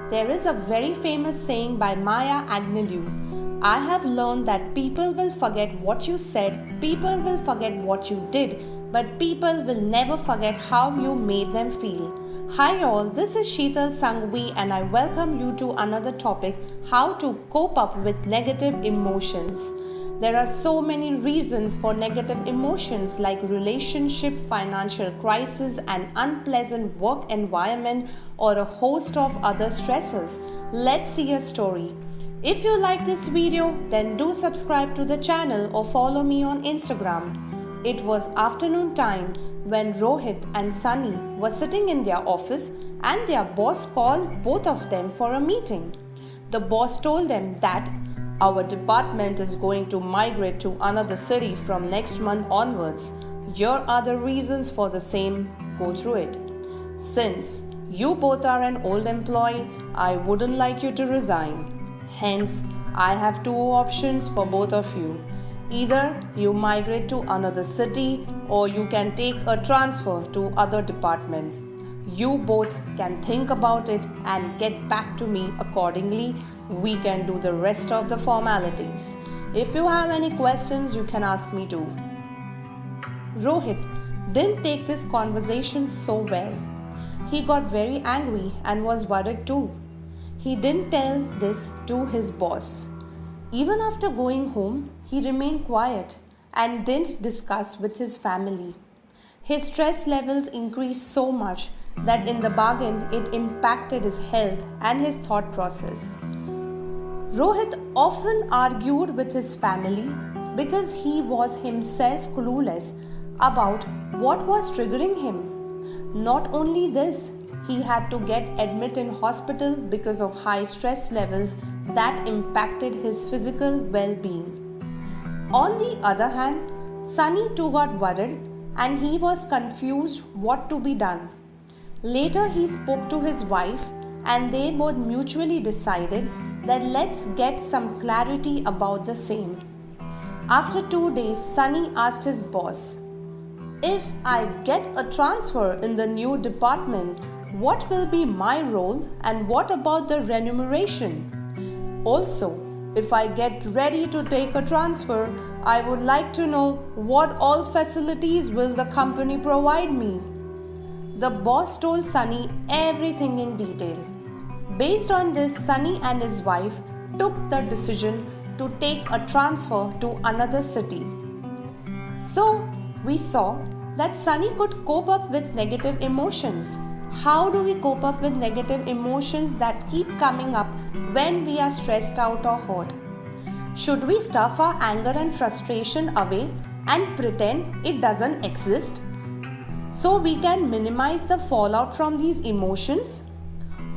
There is a very famous saying by Maya Angelou. I have learned that people will forget what you said, people will forget what you did, but people will never forget how you made them feel. Hi all, this is Sheetal Sanghvi and I welcome you to another topic, how to cope up with negative emotions. There are so many reasons for negative emotions like relationship, financial crisis, an unpleasant work environment, or a host of other stresses. Let's see a story. If you like this video, then do subscribe to the channel or follow me on Instagram. It was afternoon time when Rohit and Sunny were sitting in their office and their boss called both of them for a meeting. The boss told them that our department is going to migrate to another city from next month onwards. Here are the reasons for the same. Go through it. Since you both are an old employee, I wouldn't like you to resign. Hence, I have two options for both of you. Either you migrate to another city or you can take a transfer to other department. You both can think about it and get back to me accordingly. We can do the rest of the formalities. If you have any questions, you can ask me too. Rohit didn't take this conversation so well. He got very angry and was worried too. He didn't tell this to his boss. Even after going home, he remained quiet and didn't discuss with his family. His stress levels increased so much that in the bargain it impacted his health and his thought process. Rohit often argued with his family because he was himself clueless about what was triggering him. Not only this, he had to get admitted in hospital because of high stress levels that impacted his physical well-being. On the other hand, Sunny too got worried and he was confused what to be done. Later he spoke to his wife and they both mutually decided that let's get some clarity about the same. After 2 days, Sunny asked his boss, if I get a transfer in the new department, what will be my role and what about the remuneration? Also, if I get ready to take a transfer, I would like to know what all facilities will the company provide me. The boss told Sunny everything in detail. Based on this, Sunny and his wife took the decision to take a transfer to another city. So, we saw that Sunny could cope up with negative emotions. How do we cope up with negative emotions that keep coming up when we are stressed out or hurt? Should we stuff our anger and frustration away and pretend it doesn't exist so we can minimize the fallout from these emotions?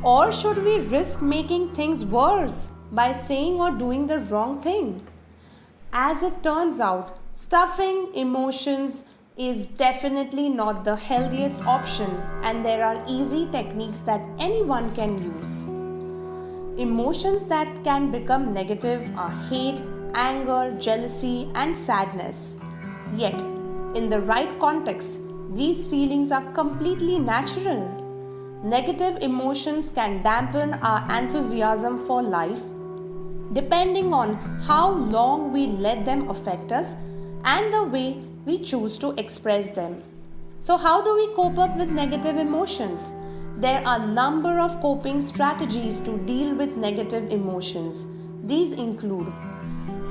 Or should we risk making things worse by saying or doing the wrong thing? As it turns out, stuffing emotions is definitely not the healthiest option, and there are easy techniques that anyone can use. Emotions that can become negative are hate, anger, jealousy, and sadness. Yet, in the right context, these feelings are completely natural. Negative emotions can dampen our enthusiasm for life, depending on how long we let them affect us and the way we choose to express them. So how do we cope up with negative emotions? There are a number of coping strategies to deal with negative emotions. These include: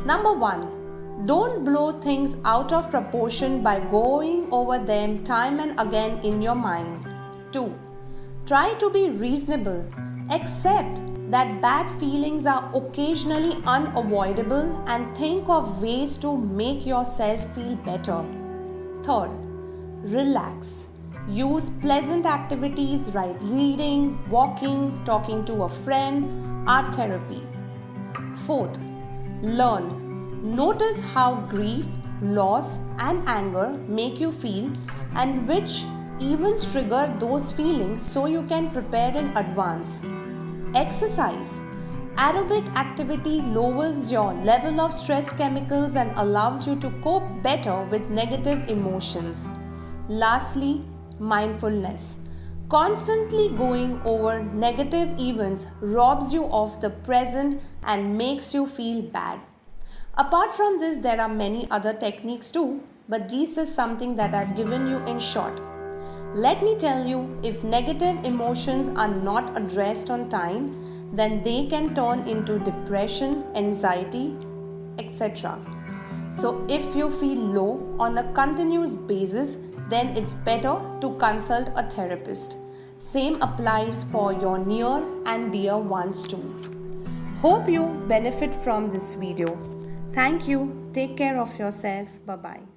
number 1, don't blow things out of proportion by going over them time and again in your mind. 2, try to be reasonable. Accept that bad feelings are occasionally unavoidable and think of ways to make yourself feel better. 3rd, relax. Use pleasant activities like reading, walking, talking to a friend, art therapy. 4th, learn. Notice how grief, loss, and anger make you feel and which events trigger those feelings so you can prepare in advance. Exercise. Aerobic activity lowers your level of stress chemicals and allows you to cope better with negative emotions. Lastly, mindfulness. Constantly going over negative events robs you of the present and makes you feel bad. Apart from this, there are many other techniques too, but this is something that I've given you in short. Let me tell you, if negative emotions are not addressed on time, then they can turn into depression, anxiety, etc. So, if you feel low on a continuous basis, then it's better to consult a therapist. Same applies for your near and dear ones too. Hope you benefit from this video. Thank you. Take care of yourself. Bye bye.